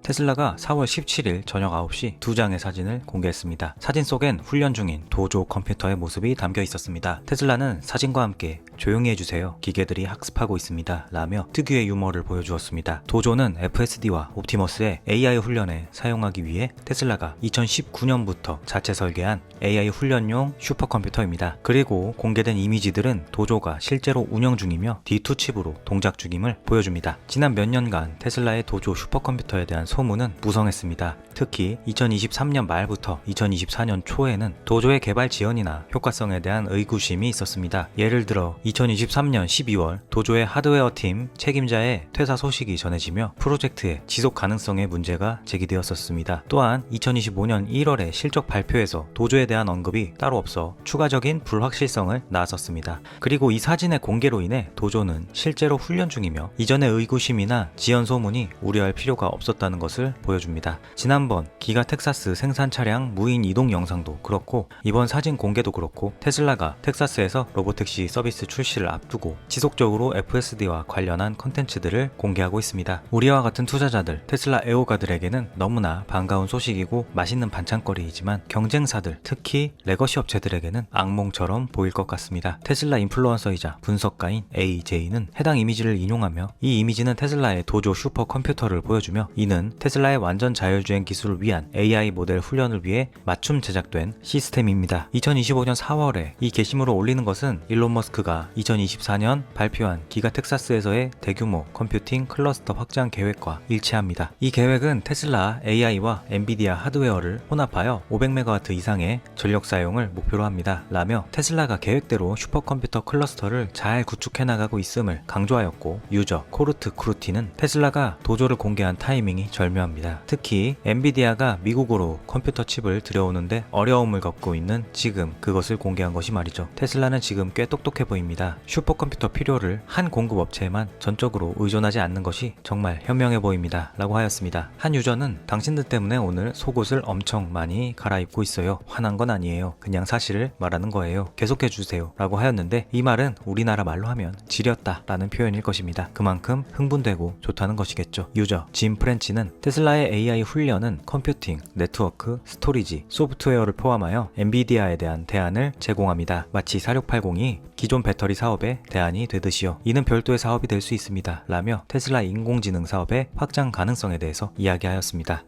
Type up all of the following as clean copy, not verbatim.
테슬라가 4월 17일 저녁 9시 두 장의 사진을 공개했습니다. 사진 속엔 훈련 중인 도조 컴퓨터의 모습이 담겨 있었습니다. 테슬라는 사진과 함께 조용히 해주세요, 기계들이 학습하고 있습니다 라며 특유의 유머를 보여주었습니다. 도조는 FSD와 옵티머스의 AI 훈련에 사용하기 위해 테슬라가 2019년부터 자체 설계한 AI 훈련용 슈퍼컴퓨터입니다. 그리고 공개된 이미지들은 도조가 실제로 운영 중이며 D2 칩으로 동작 중임을 보여줍니다. 지난 몇 년간 테슬라의 도조 슈퍼컴퓨터에 대한 소문은 무성했습니다. 특히 2023년 말부터 2024년 초에는 도조의 개발 지연이나 효과성에 대한 의구심이 있었습니다. 예를 들어 2023년 12월 도조의 하드웨어 팀 책임자의 퇴사 소식이 전해지며 프로젝트의 지속 가능성에 문제가 제기되었었습니다. 또한 2025년 1월에 실적 발표에서 도조에 대한 언급이 따로 없어 추가적인 불확실성을 낳았었습니다. 그리고 이 사진의 공개로 인해 도조는 실제로 훈련 중이며 이전의 의구심이나 지연 소문이 우려할 필요가 없었다는 것을 보여줍니다. 지난번 기가 텍사스 생산 차량 무인 이동 영상도 그렇고 이번 사진 공개도 그렇고 테슬라가 텍사스에서 로보택시 서비스 출시를 앞두고 지속적으로 FSD와 관련한 컨텐츠들을 공개하고 있습니다. 우리와 같은 투자자들, 테슬라 애호가들에게는 너무나 반가운 소식이고 맛있는 반찬거리이지만 경쟁사들, 특히 레거시 업체들에게는 악몽처럼 보일 것 같습니다. 테슬라 인플루언서이자 분석가인 AJ는 해당 이미지를 인용하며 이 이미지는 테슬라의 도조 슈퍼컴퓨터를 보여주며 이는 테슬라의 완전 자율주행 기술을 위한 AI 모델 훈련을 위해 맞춤 제작된 시스템입니다. 2025년 4월에 이 게시물을 올리는 것은 일론 머스크가 2024년 발표한 기가 텍사스에서의 대규모 컴퓨팅 클러스터 확장 계획과 일치합니다. 이 계획은 테슬라 AI와 엔비디아 하드웨어를 혼합하여 500MW 이상의 전력 사용을 목표로 합니다 라며 테슬라가 계획대로 슈퍼컴퓨터 클러스터를 잘 구축해 나가고 있음을 강조하였고, 유저 코르트 크루티는 테슬라가 도조를 공개한 타이밍이 절묘합니다. 특히 엔비디아가 미국으로 컴퓨터 칩을 들여오는데 어려움을 겪고 있는 지금 그것을 공개한 것이 말이죠. 테슬라는 지금 꽤 똑똑해 보입니다. 슈퍼컴퓨터 필요를 한 공급업체에만 전적으로 의존하지 않는 것이 정말 현명해 보입니다 라고 하였습니다. 한 유저는 당신들 때문에 오늘 속옷을 엄청 많이 갈아입고 있어요. 화난 건 아니에요. 그냥 사실을 말하는 거예요. 계속해 주세요 라고 하였는데, 이 말은 우리나라 말로 하면 지렸다 라는 표현일 것입니다. 그만큼 흥분되고 좋다는 것이겠죠. 유저 짐 프렌치는 테슬라의 AI 훈련은 컴퓨팅, 네트워크, 스토리지, 소프트웨어를 포함하여 엔비디아에 대한 대안을 제공합니다. 마치 4680이 기존 배터리 사업의 대안이 되듯이요. 이는 별도의 사업이 될 수 있습니다 라며 테슬라 인공지능 사업의 확장 가능성에 대해서 이야기하였습니다.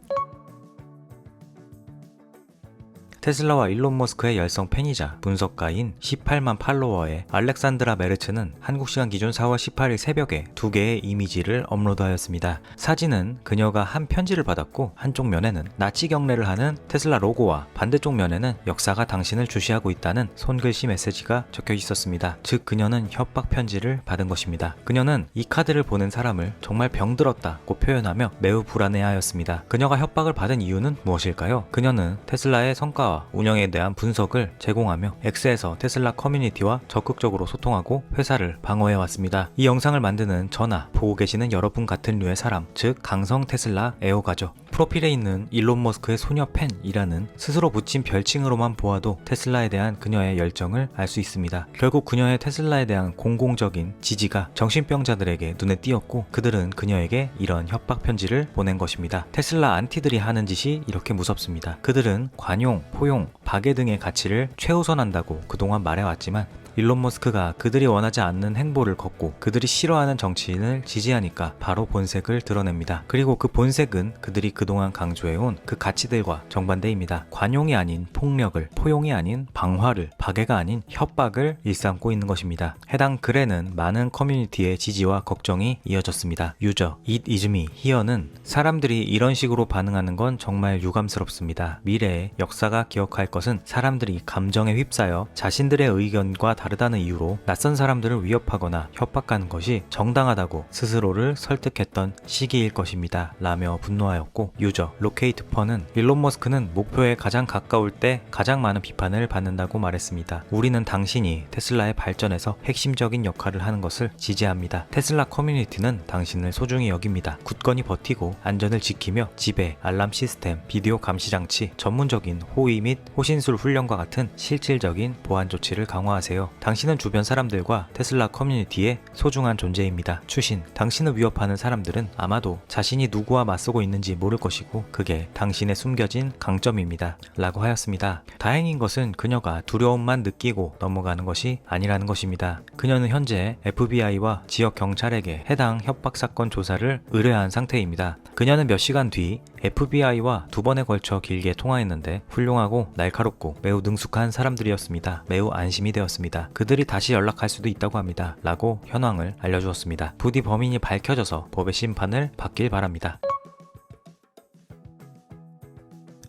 테슬라와 일론 머스크의 열성 팬이자 분석가인 18만 팔로워의 알렉산드라 메르츠는 한국 시간 기준 4월 18일 새벽에 두 개의 이미지를 업로드하였습니다. 사진은 그녀가 한 편지를 받았고, 한쪽 면에는 나치 경례를 하는 테슬라 로고와 반대쪽 면에는 역사가 당신을 주시하고 있다는 손글씨 메시지가 적혀 있었습니다. 즉 그녀는 협박 편지를 받은 것입니다. 그녀는 이 카드를 보낸 사람을 정말 병들었다고 표현하며 매우 불안해하였습니다. 그녀가 협박을 받은 이유는 무엇일까요? 그녀는 테슬라의 성과와 운영에 대한 분석을 제공하며 X에서 테슬라 커뮤니티와 적극적으로 소통하고 회사를 방어해왔습니다. 이 영상을 만드는 저나 보고 계시는 여러분 같은 류의 사람, 즉 강성 테슬라 애호가죠. 프로필에 있는 일론 머스크의 소녀 팬이라는 스스로 붙인 별칭으로만 보아도 테슬라에 대한 그녀의 열정을 알 수 있습니다. 결국 그녀의 테슬라에 대한 공공적인 지지가 정신병자들에게 눈에 띄었고, 그들은 그녀에게 이런 협박 편지를 보낸 것입니다. 테슬라 안티들이 하는 짓이 이렇게 무섭습니다. 그들은 관용, 포용, 박애 등의 가치를 최우선한다고 그동안 말해왔지만 일론 머스크가 그들이 원하지 않는 행보를 걷고 그들이 싫어하는 정치인을 지지하니까 바로 본색을 드러냅니다. 그리고 그 본색은 그들이 그동안 강조해온 그 가치들과 정반대입니다. 관용이 아닌 폭력을, 포용이 아닌 방화를, 박애가 아닌 협박을 일삼고 있는 것입니다. 해당 글에는 많은 커뮤니티의 지지와 걱정이 이어졌습니다. 유저 It is me here는 사람들이 이런 식으로 반응하는 건 정말 유감스럽습니다. 미래의 역사가 기억할 것은 사람들이 감정에 휩싸여 자신들의 의견과 다르다는 이유로 낯선 사람들을 위협하거나 협박하는 것이 정당하다고 스스로를 설득했던 시기일 것입니다 라며 분노하였고, 유저 로케이트퍼는 일론 머스크는 목표에 가장 가까울 때 가장 많은 비판을 받는다고 말했습니다. 우리는 당신이 테슬라의 발전에서 핵심적인 역할을 하는 것을 지지합니다. 테슬라 커뮤니티는 당신을 소중히 여깁니다. 굳건히 버티고 안전을 지키며 지배, 알람 시스템, 비디오 감시 장치, 전문적인 호의 및 호신술 훈련과 같은 실질적인 보안 조치를 강화하세요. 당신은 주변 사람들과 테슬라 커뮤니티의 소중한 존재입니다. 추신, 당신을 위협하는 사람들은 아마도 자신이 누구와 맞서고 있는지 모를 것이고 그게 당신의 숨겨진 강점입니다. 라고 하였습니다. 다행인 것은 그녀가 두려움만 느끼고 넘어가는 것이 아니라는 것입니다. 그녀는 현재 FBI와 지역 경찰에게 해당 협박 사건 조사를 의뢰한 상태입니다. 그녀는 몇 시간 뒤 FBI와 2번에 걸쳐 길게 통화했는데 훌륭하고 날카롭고 매우 능숙한 사람들이었습니다. 매우 안심이 되었습니다. 그들이 다시 연락할 수도 있다고 합니다. 라고 현황을 알려주었습니다. 부디 범인이 밝혀져서 법의 심판을 받길 바랍니다.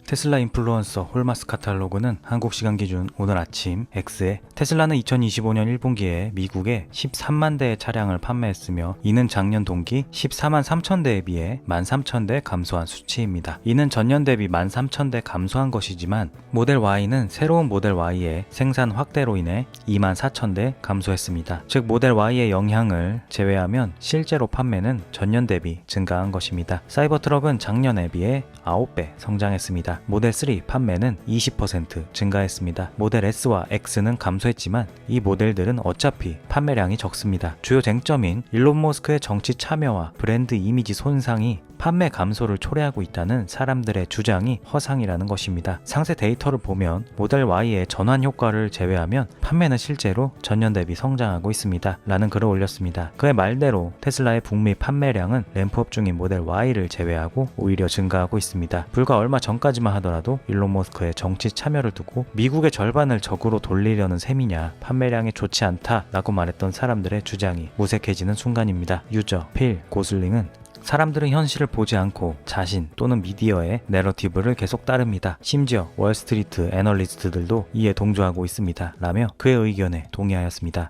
테슬라 인플루언서 홀마스 카탈로그는 한국 시간 기준 오늘 아침 X에 테슬라는 2025년 1분기에 미국에 13만 대의 차량을 판매했으며 이는 작년 동기 14만 3천 대에 비해 13,000대 감소한 수치입니다. 이는 전년 대비 13,000대 감소한 것이지만 모델 Y는 새로운 모델 Y의 생산 확대로 인해 2만 4천 대 감소했습니다. 즉 모델 Y의 영향을 제외하면 실제로 판매는 전년 대비 증가한 것입니다. 사이버트럭은 작년에 비해 9배 성장했습니다. 모델 3 판매는 20% 증가했습니다. 모델 S와 X는 감소했지만 이 모델들은 어차피 판매량이 적습니다. 주요 쟁점인 일론 머스크의 정치 참여와 브랜드 이미지 손상이 판매 감소를 초래하고 있다는 사람들의 주장이 허상이라는 것입니다. 상세 데이터를 보면 모델 Y의 전환 효과를 제외하면 판매는 실제로 전년 대비 성장하고 있습니다. 라는 글을 올렸습니다. 그의 말대로 테슬라의 북미 판매량은 램프업 중인 모델 Y를 제외하고 오히려 증가하고 있습니다. 불과 얼마 전까지만 하더라도 일론 머스크의 정치 참여를 두고 미국의 절반을 적으로 돌리려는 셈이냐, 판매량이 좋지 않다라고 말했던 사람들의 주장이 무색해지는 순간입니다. 유저 필 고슬링은 사람들은 현실을 보지 않고 자신 또는 미디어의 내러티브를 계속 따릅니다. 심지어 월스트리트 애널리스트들도 이에 동조하고 있습니다. 라며 그의 의견에 동의하였습니다.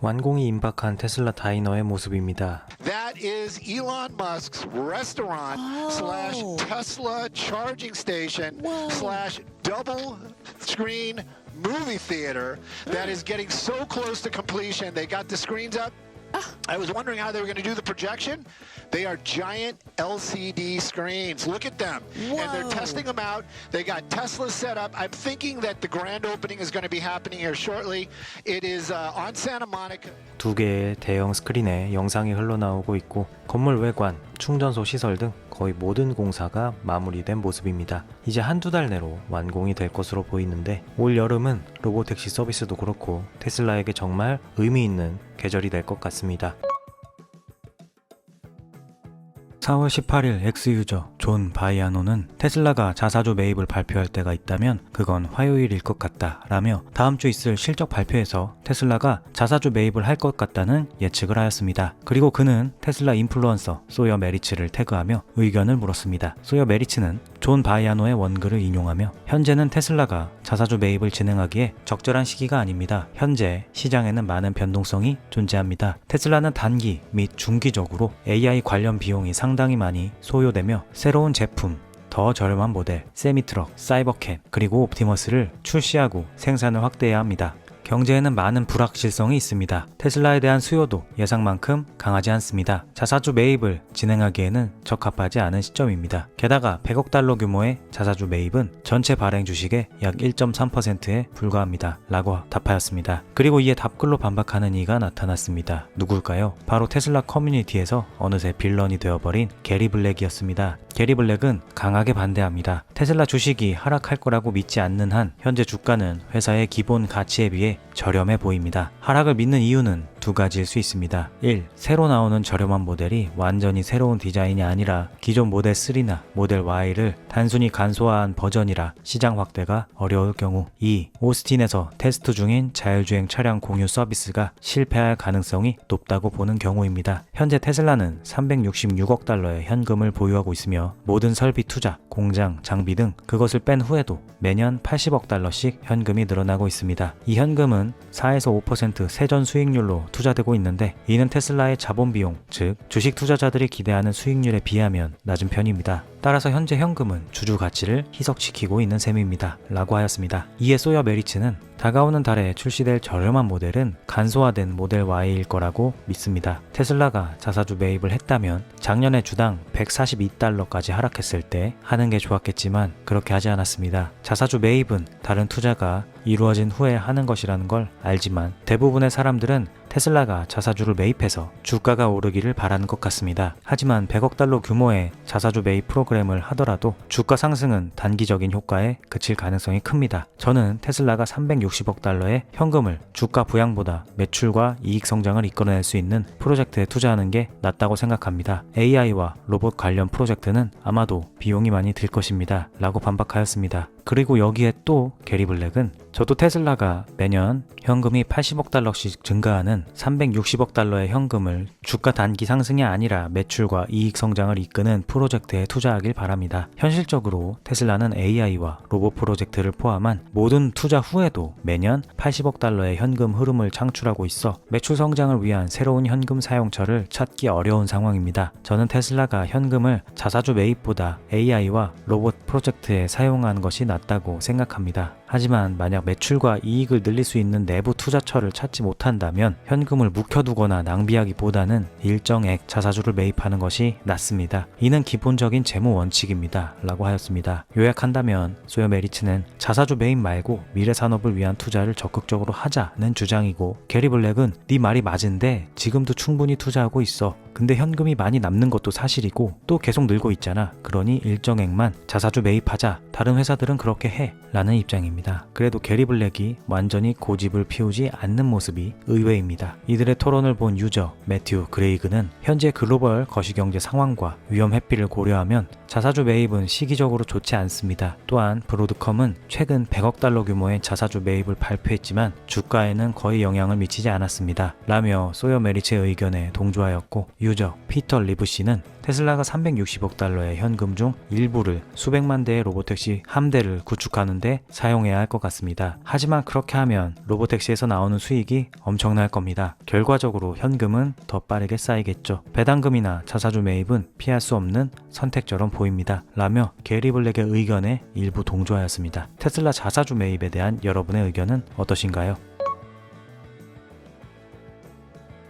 완공이 임박한 테슬라 다이너의 모습입니다. That is Elon Musk's restaurant slash Tesla charging station slash double screen movie theater that is getting so close to completion. They got the screens up. I was wondering how they were going to do the projection. They are giant LCD screens. Look at them. Whoa. And they're testing them out. They got Tesla set up. I'm thinking that the grand opening is going to be happening here shortly. It is on Santa Monica. 2개의 대형 스크린에 영상이 흘러나오고 있고 건물 외관, 충전소 시설 등 거의 모든 공사가 마무리된 모습입니다. 이제 한두 달 내로 완공이 될 것으로 보이는데 올 여름은 로보택시 서비스도 그렇고 테슬라에게 정말 의미 있는 계절이 될 것 같습니다. 4월 18일 엑스유저 존 바이아노는 테슬라가 자사주 매입을 발표할 때가 있다면 그건 화요일일 것 같다 라며 다음 주 있을 실적 발표에서 테슬라가 자사주 매입을 할 것 같다는 예측을 하였습니다. 그리고 그는 테슬라 인플루언서 소여 메리츠를 태그하며 의견을 물었습니다. 소여 메리츠는 존 바이아노의 원글을 인용하며 현재는 테슬라가 자사주 매입을 진행하기에 적절한 시기가 아닙니다. 현재 시장에는 많은 변동성이 존재합니다. 테슬라는 단기 및 중기적으로 AI 관련 비용이 상당히 많이 소요되며 새로운 제품, 더 저렴한 모델, 세미트럭, 사이버캠, 그리고 옵티머스를 출시하고 생산을 확대해야 합니다. 경제에는 많은 불확실성이 있습니다. 테슬라에 대한 수요도 예상만큼 강하지 않습니다. 자사주 매입을 진행하기에는 적합하지 않은 시점입니다. 게다가 100억 달러 규모의 자사주 매입은 전체 발행 주식의 약 1.3%에 불과합니다. 라고 답하였습니다. 그리고 이에 답글로 반박하는 이가 나타났습니다. 누굴까요? 바로 테슬라 커뮤니티에서 어느새 빌런이 되어버린 게리 블랙이었습니다. 게리 블랙은 강하게 반대합니다. 테슬라 주식이 하락할 거라고 믿지 않는 한 현재 주가는 회사의 기본 가치에 비해 저렴해 보입니다. 하락을 믿는 이유는 두 가지일 수 있습니다. 1. 새로 나오는 저렴한 모델이 완전히 새로운 디자인이 아니라 기존 모델 3나 모델 Y를 단순히 간소화한 버전이라 시장 확대가 어려울 경우. 2. 오스틴에서 테스트 중인 자율주행 차량 공유 서비스가 실패할 가능성이 높다고 보는 경우입니다. 현재 테슬라는 366억 달러의 현금을 보유하고 있으며 모든 설비 투자, 공장, 장비 등 그것을 뺀 후에도 매년 80억 달러씩 현금이 늘어나고 있습니다. 이 현금은 4에서 5% 세전 수익률로 투자되고 있는데 이는 테슬라의 자본 비용, 즉 주식 투자자들이 기대하는 수익률에 비하면 낮은 편입니다. 따라서 현재 현금은 주주 가치를 희석시키고 있는 셈입니다. 라고 하였습니다. 이에 소여 메리츠는 다가오는 달에 출시될 저렴한 모델은 간소화된 모델 Y일 거라고 믿습니다. 테슬라가 자사주 매입을 했다면 작년에 주당 142달러까지 하락했을 때 하는 게 좋았겠지만 그렇게 하지 않았습니다. 자사주 매입은 다른 투자가 이루어진 후에 하는 것이라는 걸 알지만 대부분의 사람들은 테슬라가 자사주를 매입해서 주가가 오르기를 바라는 것 같습니다. 하지만 100억 달러 규모의 자사주 매입 프로그램을 하더라도 주가 상승은 단기적인 효과에 그칠 가능성이 큽니다. 저는 테슬라가 360억 달러의 현금을 주가 부양보다 매출과 이익 성장을 이끌어낼 수 있는 프로젝트에 투자하는 게 낫다고 생각합니다. AI와 로봇 관련 프로젝트는 아마도 비용이 많이 들 것입니다. 라고 반박하였습니다. 그리고 여기에 또 게리 블랙은 저도 테슬라가 매년 현금이 80억 달러씩 증가하는 360억 달러의 현금을 주가 단기 상승이 아니라 매출과 이익 성장을 이끄는 프로젝트에 투자하길 바랍니다. 현실적으로 테슬라는 AI와 로봇 프로젝트를 포함한 모든 투자 후에도 매년 80억 달러의 현금 흐름을 창출하고 있어 매출 성장을 위한 새로운 현금 사용처를 찾기 어려운 상황입니다. 저는 테슬라가 현금을 자사주 매입보다 AI와 로봇 프로젝트에 사용하는 것이 낫다고 생각합니다. 하지만 만약 매출과 이익을 늘릴 수 있는 내부 투자처를 찾지 못한다면 현금을 묵혀두거나 낭비하기보다는 일정액 자사주를 매입하는 것이 낫습니다. 이는 기본적인 재무 원칙입니다. 라고 하였습니다. 요약한다면 소여 메리츠는 자사주 매입 말고 미래 산업을 위한 투자를 적극적으로 하자는 주장이고 게리 블랙은 네 말이 맞은데 지금도 충분히 투자하고 있어. 근데 현금이 많이 남는 것도 사실이고 또 계속 늘고 있잖아. 그러니 일정액만 자사주 매입하자. 다른 회사들은 그렇게 해. 라는 입장입니다. 그래도 게리 블랙이 완전히 고집을 피우지 않는 모습이 의외입니다. 이들의 토론을 본 유저 매튜 그레이그는 현재 글로벌 거시경제 상황과 위험 회피를 고려하면 자사주 매입은 시기적으로 좋지 않습니다. 또한 브로드컴은 최근 100억 달러 규모의 자사주 매입을 발표했지만 주가에는 거의 영향을 미치지 않았습니다. 라며 소여 메리츠의 의견에 동조하였고 유저 피터 리브 씨는 테슬라가 360억 달러의 현금 중 일부를 수백만 대의 로보택시 함대를 구축하는데 사용해야 할 것 같습니다. 하지만 그렇게 하면 로보택시에서 나오는 수익이 엄청날 겁니다. 결과적으로 현금은 더 빠르게 쌓이겠죠. 배당금이나 자사주 매입은 피할 수 없는 선택처럼 보입니다. 라며 게리 블랙의 의견에 일부 동조하였습니다. 테슬라 자사주 매입에 대한 여러분의 의견은 어떠신가요?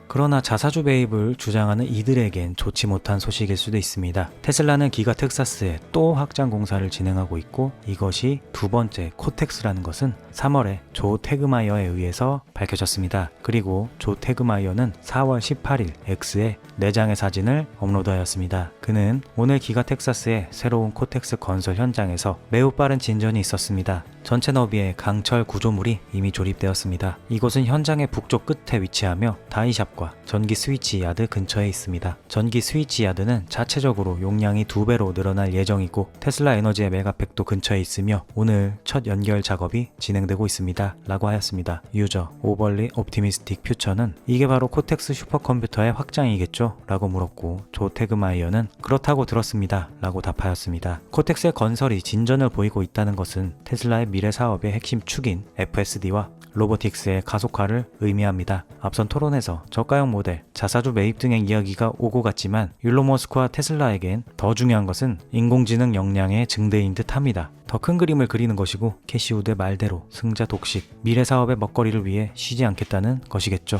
그러나 자사주 매입을 주장하는 이들에겐 좋지 못한 소식일 수도 있습니다. 테슬라는 기가 텍사스에 또 확장 공사를 진행하고 있고 이것이 두 번째 코텍스라는 것은 3월에 조 태그마이어에 의해서 밝혀졌습니다. 그리고 조 태그마이어는 4월 18일 X에 4장의 사진을 업로드하였습니다. 그는 오늘 기가 텍사스의 새로운 코텍스 건설 현장에서 매우 빠른 진전이 있었습니다. 전체 너비의 강철 구조물이 이미 조립되었습니다. 이곳은 현장의 북쪽 끝에 위치하며 다이샵과 전기 스위치 야드 근처에 있습니다. 전기 스위치 야드는 자체적으로 용량이 2배로 늘어날 예정이고 테슬라 에너지의 메가팩도 근처에 있으며 오늘 첫 연결 작업이 진행되고 있습니다. 라고 하였습니다. 유저 오벌리 옵티미스틱 퓨처는 이게 바로 코텍스 슈퍼컴퓨터의 확장이겠죠? 라고 물었고 조 태그마이어는 그렇다고 들었습니다. 라고 답하였습니다. 코텍스의 건설이 진전을 보이고 있다는 것은 테슬라의 미래 사업의 핵심 축인 FSD와 로보틱스의 가속화를 의미합니다. 앞선 토론에서 저가형 모델, 자사주 매입 등의 이야기가 오고 갔지만 일론 머스크와 테슬라에겐 더 중요한 것은 인공지능 역량의 증대인 듯 합니다. 더 큰 그림을 그리는 것이고 캐시 우드의 말대로 승자 독식, 미래 사업의 먹거리를 위해 쉬지 않겠다는 것이겠죠.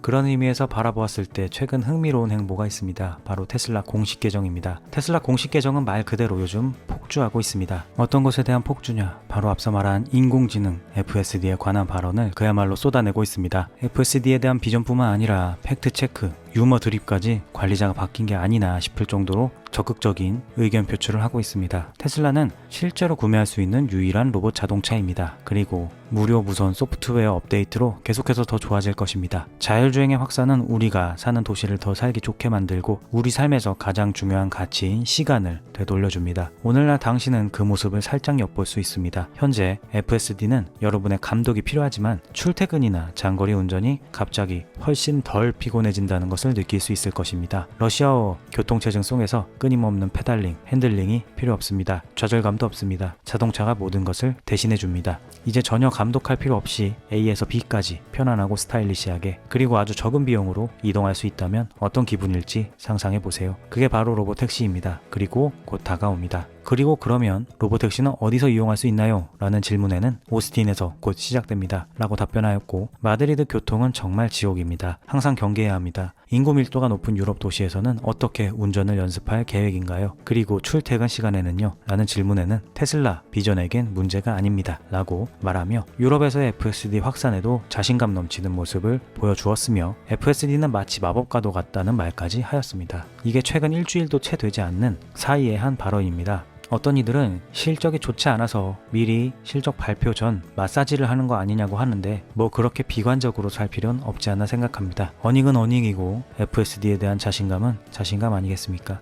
그런 의미에서 바라보았을 때 최근 흥미로운 행보가 있습니다. 바로 테슬라 공식 계정입니다. 테슬라 공식 계정은 말 그대로 요즘 폭주하고 있습니다. 어떤 것에 대한 폭주냐? 바로 앞서 말한 인공지능 FSD에 관한 발언을 그야말로 쏟아내고 있습니다. FSD에 대한 비전뿐만 아니라 팩트체크, 유머 드립까지 관리자가 바뀐 게 아니나 싶을 정도로 적극적인 의견 표출을 하고 있습니다. 테슬라는 실제로 구매할 수 있는 유일한 로봇 자동차입니다. 그리고 무료 무선 소프트웨어 업데이트로 계속해서 더 좋아질 것입니다. 자율주행의 확산은 우리가 사는 도시를 더 살기 좋게 만들고 우리 삶에서 가장 중요한 가치인 시간을 되돌려줍니다. 오늘날 당신은 그 모습을 살짝 엿볼 수 있습니다. 현재 FSD는 여러분의 감독이 필요하지만 출퇴근이나 장거리 운전이 갑자기 훨씬 덜 피곤해진다는 것을 느낄 수 있을 것입니다. 러시아어 교통체증 송에서 끊임없는 페달링, 핸들링이 필요 없습니다. 좌절감도 없습니다. 자동차가 모든 것을 대신해 줍니다. 이제 전혀 감독할 필요 없이 A에서 B까지 편안하고 스타일리시하게 그리고 아주 적은 비용으로 이동할 수 있다면 어떤 기분일지 상상해 보세요. 그게 바로 로보택시입니다. 그리고 곧 다가옵니다. 그리고 그러면 로보택시는 어디서 이용할 수 있나요? 라는 질문에는 오스틴에서 곧 시작됩니다. 라고 답변하였고 마드리드 교통은 정말 지옥입니다. 항상 경계해야 합니다. 인구 밀도가 높은 유럽 도시에서는 어떻게 운전을 연습할 계획인가요? 그리고 출퇴근 시간에는요? 라는 질문에는 테슬라 비전에겐 문제가 아닙니다. 라고 말하며 유럽에서의 FSD 확산에도 자신감 넘치는 모습을 보여주었으며 FSD는 마치 마법과도 같다는 말까지 하였습니다. 이게 최근 일주일도 채 되지 않는 사이의 한 발언입니다. 어떤 이들은 실적이 좋지 않아서 미리 실적 발표 전 마사지를 하는 거 아니냐고 하는데 뭐 그렇게 비관적으로 살 필요는 없지 않나 생각합니다. 어닝은 어닝이고 FSD에 대한 자신감은 자신감 아니겠습니까?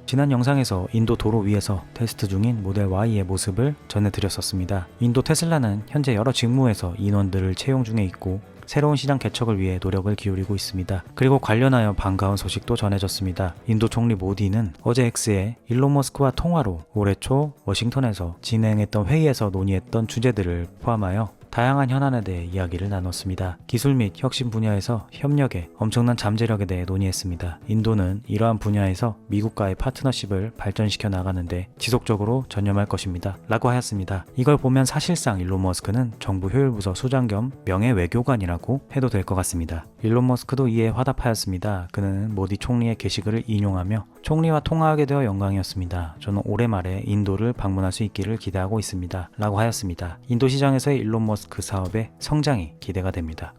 지난 영상에서 인도 도로 위에서 테스트 중인 모델 Y의 모습을 전해드렸었습니다. 인도 테슬라는 현재 여러 직무에서 인원들을 채용 중에 있고 새로운 시장 개척을 위해 노력을 기울이고 있습니다. 그리고 관련하여 반가운 소식도 전해졌습니다. 인도 총리 모디는 어제 X에 일론 머스크와 통화로 올해 초 워싱턴에서 진행했던 회의에서 논의했던 주제들을 포함하여 다양한 현안에 대해 이야기를 나눴습니다. 기술 및 혁신 분야에서 협력에 엄청난 잠재력에 대해 논의했습니다. 인도는 이러한 분야에서 미국과의 파트너십을 발전시켜 나가는데 지속적으로 전념할 것입니다. 라고 하였습니다. 이걸 보면 사실상 일론 머스크는 정부 효율부서 수장 겸 명예외교관이라고 해도 될 것 같습니다. 일론 머스크도 이에 화답하였습니다. 그는 모디 총리의 게시글을 인용하며 총리와 통화하게 되어 영광이었습니다. 저는 올해 말에 인도를 방문할 수 있기를 기대하고 있습니다. 라고 하였습니다. 인도 시장에서의 일론 머스크 사업의 성장이 기대가 됩니다.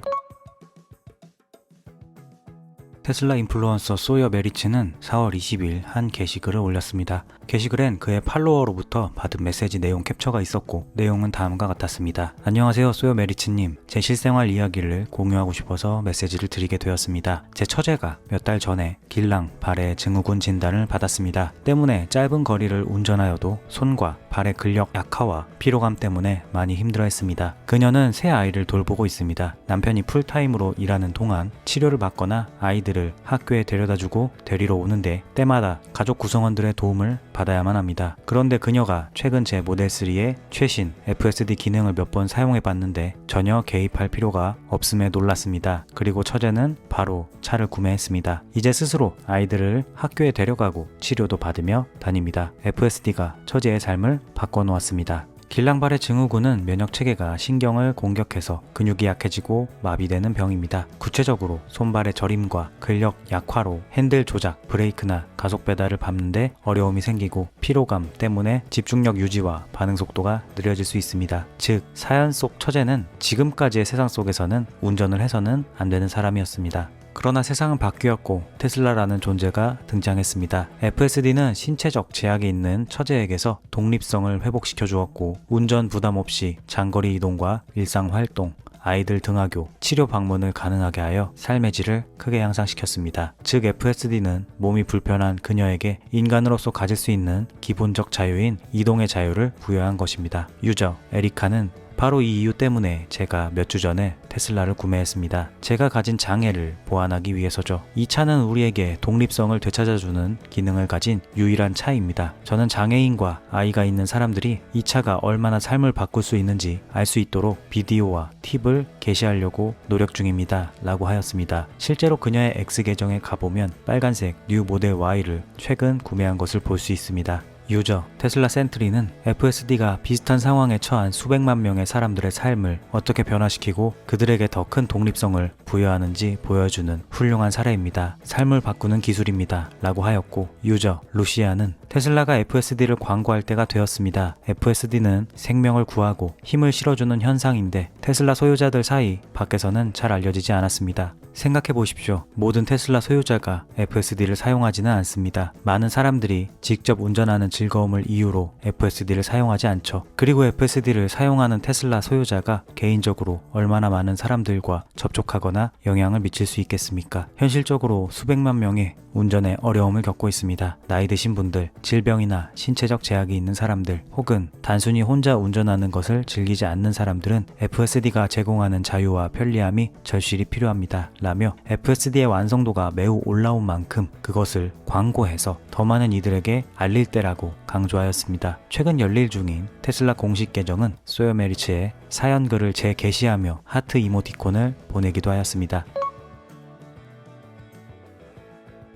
테슬라 인플루언서 소여 메리츠는 4월 20일 한 게시글을 올렸습니다. 게시글엔 그의 팔로워로부터 받은 메시지 내용 캡처가 있었고 내용은 다음과 같았습니다. 안녕하세요 소여 메리츠님. 제 실생활 이야기를 공유하고 싶어서 메시지를 드리게 되었습니다. 제 처제가 몇 달 전에 길랑 발의 증후군 진단을 받았습니다. 때문에 짧은 거리를 운전하여도 손과 발의 근력 약화와 피로감 때문에 많이 힘들어했습니다. 그녀는 새 아이를 돌보고 있습니다. 남편이 풀타임으로 일하는 동안 치료를 받거나 아이들을 학교에 데려다주고 데리러 오는데 때마다 가족 구성원들의 도움을 받아야만 합니다. 그런데 그녀가 최근 제 모델3의 최신 FSD 기능을 몇 번 사용해봤는데 전혀 개입할 필요가 없음에 놀랐습니다. 그리고 처제는 바로 차를 구매했습니다. 이제 스스로 아이들을 학교에 데려가고 치료도 받으며 다닙니다. FSD가 처제의 삶을 바꿔놓았습니다. 길랑발의 증후군은 면역체계가 신경을 공격해서 근육이 약해지고 마비되는 병입니다. 구체적으로 손발의 저림과 근력 약화로 핸들 조작, 브레이크나 가속 페달을 밟는데 어려움이 생기고 피로감 때문에 집중력 유지와 반응 속도가 느려질 수 있습니다. 즉, 사연 속 처제는 지금까지의 세상 속에서는 운전을 해서는 안 되는 사람이었습니다. 그러나 세상은 바뀌었고 테슬라라는 존재가 등장했습니다. FSD는 신체적 제약이 있는 처제에게서 독립성을 회복시켜 주었고 운전 부담 없이 장거리 이동과 일상 활동, 아이들 등하교, 치료 방문을 가능하게 하여 삶의 질을 크게 향상시켰습니다. 즉 FSD는 몸이 불편한 그녀에게 인간으로서 가질 수 있는 기본적 자유인 이동의 자유를 부여한 것입니다. 유저 에리카는 바로 이 이유 때문에 제가 몇 주 전에 테슬라를 구매했습니다. 제가 가진 장애를 보완하기 위해서죠. 이 차는 우리에게 독립성을 되찾아주는 기능을 가진 유일한 차입니다. 저는 장애인과 아이가 있는 사람들이 이 차가 얼마나 삶을 바꿀 수 있는지 알 수 있도록 비디오와 팁을 게시하려고 노력 중입니다. 라고 하였습니다. 실제로 그녀의 X 계정에 가보면 빨간색 뉴 모델 Y를 최근 구매한 것을 볼 수 있습니다. 유저 테슬라 센트리는 FSD가 비슷한 상황에 처한 수백만 명의 사람들의 삶을 어떻게 변화시키고 그들에게 더 큰 독립성을 부여하는지 보여주는 훌륭한 사례입니다. 삶을 바꾸는 기술입니다. 라고 하였고 유저 루시아는 테슬라가 FSD를 광고할 때가 되었습니다. FSD는 생명을 구하고 힘을 실어주는 현상인데 테슬라 소유자들 사이 밖에서는 잘 알려지지 않았습니다. 생각해 보십시오. 모든 테슬라 소유자가 FSD를 사용하지는 않습니다. 많은 사람들이 직접 운전하는 즐거움을 이유로 FSD를 사용하지 않죠. 그리고 FSD를 사용하는 테슬라 소유자가 개인적으로 얼마나 많은 사람들과 접촉하거나 영향을 미칠 수 있겠습니까? 현실적으로 수백만 명의 운전에 어려움을 겪고 있습니다. 나이 드신 분들, 질병이나 신체적 제약이 있는 사람들, 혹은 단순히 혼자 운전하는 것을 즐기지 않는 사람들은 FSD가 제공하는 자유와 편리함이 절실히 필요합니다. 라며 FSD의 완성도가 매우 올라온 만큼 그것을 광고해서 더 많은 이들에게 알릴 때라고 강조하였습니다. 최근 열릴 중인 테슬라 공식 계정은 소요 메리츠의 사연글을 재게시하며 하트 이모티콘을 보내기도 하였습니다.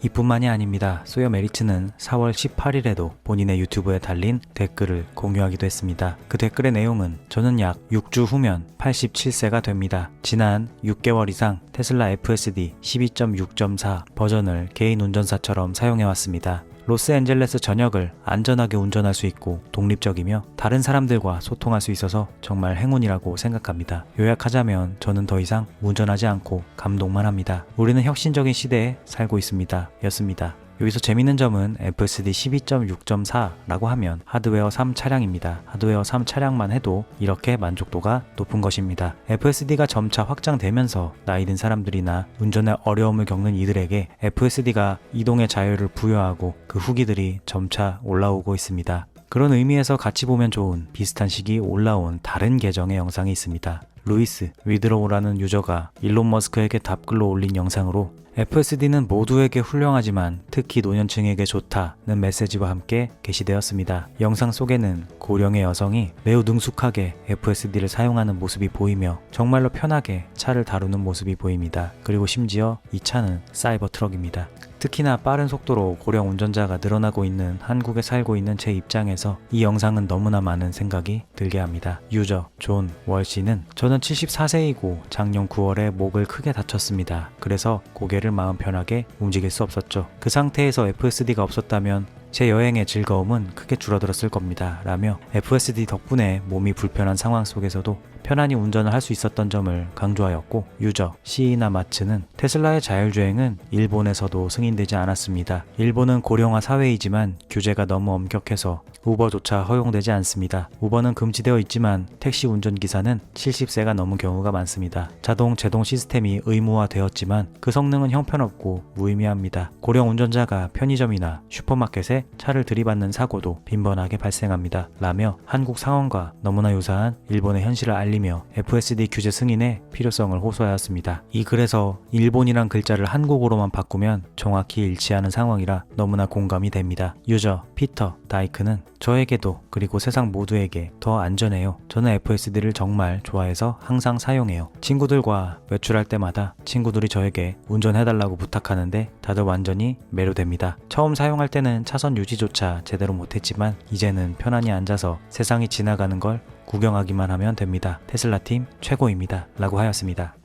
이뿐만이 아닙니다. 소요 메리츠는 4월 18일에도 본인의 유튜브에 달린 댓글을 공유하기도 했습니다. 그 댓글의 내용은 저는 약 6주 후면 87세가 됩니다. 지난 6개월 이상 테슬라 FSD 12.6.4 버전을 개인 운전사처럼 사용해왔습니다. 로스앤젤레스 전역을 안전하게 운전할 수 있고 독립적이며 다른 사람들과 소통할 수 있어서 정말 행운이라고 생각합니다. 요약하자면 저는 더 이상 운전하지 않고 감동만 합니다. 우리는 혁신적인 시대에 살고 있습니다. 였습니다. 여기서 재밌는 점은 FSD 12.6.4라고 하면 하드웨어 3 차량입니다. 하드웨어 3 차량만 해도 이렇게 만족도가 높은 것입니다. FSD가 점차 확장되면서 나이 든 사람들이나 운전에 어려움을 겪는 이들에게 FSD가 이동의 자유를 부여하고 그 후기들이 점차 올라오고 있습니다. 그런 의미에서 같이 보면 좋은 비슷한 시기 올라온 다른 계정의 영상이 있습니다. 루이스 위드로우라는 유저가 일론 머스크에게 답글로 올린 영상으로 FSD는 모두에게 훌륭하지만 특히 노년층에게 좋다는 메시지와 함께 게시되었습니다. 영상 속에는 고령의 여성이 매우 능숙하게 FSD를 사용하는 모습이 보이며 정말로 편하게 차를 다루는 모습이 보입니다. 그리고 심지어 이 차는 사이버 트럭입니다. 특히나 빠른 속도로 고령 운전자가 늘어나고 있는 한국에 살고 있는 제 입장에서 이 영상은 너무나 많은 생각이 들게 합니다. 유저 존 월씨는 저는 74세이고 작년 9월에 목을 크게 다쳤습니다. 그래서 고개를 마음 편하게 움직일 수 없었죠. 그 상태에서 FSD가 없었다면 제 여행의 즐거움은 크게 줄어들었을 겁니다. 라며 FSD 덕분에 몸이 불편한 상황 속에서도 편안히 운전을 할 수 있었던 점을 강조하였고, 유저 시이나 마츠는 테슬라의 자율주행은 일본에서도 승인되지 않았습니다. 일본은 고령화 사회이지만 규제가 너무 엄격해서 우버조차 허용되지 않습니다. 우버는 금지되어 있지만 택시 운전기사는 70세가 넘은 경우가 많습니다. 자동 제동 시스템이 의무화되었지만 그 성능은 형편없고 무의미합니다. 고령 운전자가 편의점이나 슈퍼마켓에 차를 들이받는 사고도 빈번하게 발생합니다. 라며 한국 상황과 너무나 유사한 일본의 현실을 알리며 FSD 규제 승인의 필요성을 호소하였습니다. 이 글에서 일본이란 글자를 한국어로만 바꾸면 정확히 일치하는 상황이라 너무나 공감이 됩니다. 유저 피터 다이크는 저에게도 그리고 세상 모두에게 더 안전해요. 저는 FSD를 정말 좋아해서 항상 사용해요. 친구들과 외출할 때마다 친구들이 저에게 운전해달라고 부탁하는데 다들 완전히 매료됩니다. 처음 사용할 때는 차선 유지조차 제대로 못했지만 이제는 편안히 앉아서 세상이 지나가는 걸 구경하기만 하면 됩니다. 테슬라팀 최고입니다. 라고 하였습니다.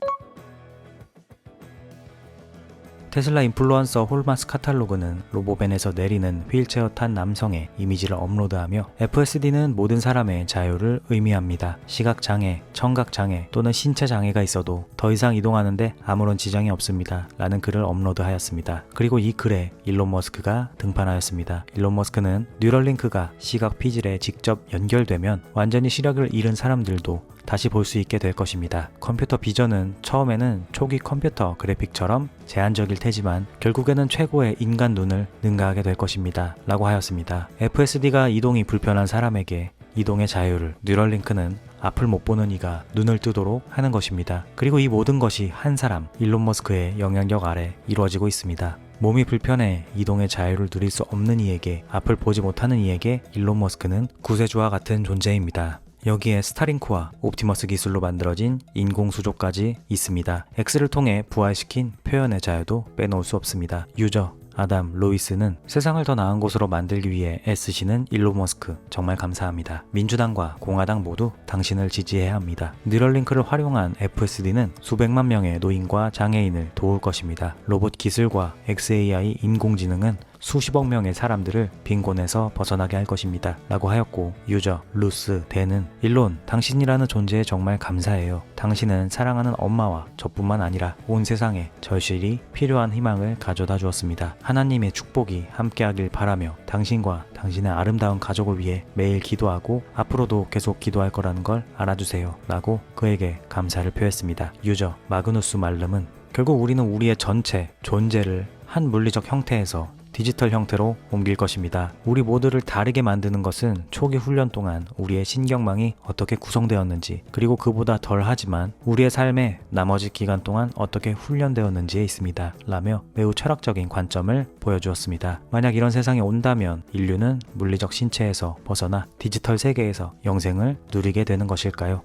테슬라 인플루언서 홀마스 카탈로그는 로보밴에서 내리는 휠체어 탄 남성의 이미지를 업로드하며 FSD는 모든 사람의 자유를 의미합니다. 시각장애, 청각장애 또는 신체장애가 있어도 더 이상 이동하는데 아무런 지장이 없습니다. 라는 글을 업로드하였습니다. 그리고 이 글에 일론 머스크가 등판하였습니다. 일론 머스크는 뉴럴링크가 시각 피질에 직접 연결되면 완전히 시력을 잃은 사람들도 다시 볼 수 있게 될 것입니다. 컴퓨터 비전은 처음에는 초기 컴퓨터 그래픽처럼 제한적일 테지만 결국에는 최고의 인간 눈을 능가하게 될 것입니다. 라고 하였습니다. FSD가 이동이 불편한 사람에게 이동의 자유를, 뉴럴링크는 앞을 못 보는 이가 눈을 뜨도록 하는 것입니다. 그리고 이 모든 것이 한 사람, 일론 머스크의 영향력 아래 이루어지고 있습니다. 몸이 불편해 이동의 자유를 누릴 수 없는 이에게, 앞을 보지 못하는 이에게 일론 머스크는 구세주와 같은 존재입니다. 여기에 스타링크와 옵티머스 기술로 만들어진 인공수조까지 있습니다. X를 통해 부활시킨 표현의 자유도 빼놓을 수 없습니다. 유저 아담 로이스는 세상을 더 나은 곳으로 만들기 위해 애쓰시는 일론 머스크 정말 감사합니다. 민주당과 공화당 모두 당신을 지지해야 합니다. 뉴럴링크를 활용한 FSD는 수백만 명의 노인과 장애인을 도울 것입니다. 로봇 기술과 XAI 인공지능은 수십억 명의 사람들을 빈곤에서 벗어나게 할 것입니다. 라고 하였고, 유저 루스 대는 일론, 당신이라는 존재에 정말 감사해요. 당신은 사랑하는 엄마와 저뿐만 아니라 온 세상에 절실히 필요한 희망을 가져다 주었습니다. 하나님의 축복이 함께하길 바라며 당신과 당신의 아름다운 가족을 위해 매일 기도하고 앞으로도 계속 기도할 거라는 걸 알아주세요. 라고 그에게 감사를 표했습니다. 유저 마그누스 말름은 결국 우리는 우리의 전체 존재를 한 물리적 형태에서 디지털 형태로 옮길 것입니다. 우리 모두를 다르게 만드는 것은 초기 훈련 동안 우리의 신경망이 어떻게 구성되었는지, 그리고 그보다 덜하지만 우리의 삶의 나머지 기간 동안 어떻게 훈련되었는지에 있습니다. 라며 매우 철학적인 관점을 보여주었습니다. 만약 이런 세상이 온다면 인류는 물리적 신체에서 벗어나 디지털 세계에서 영생을 누리게 되는 것일까요?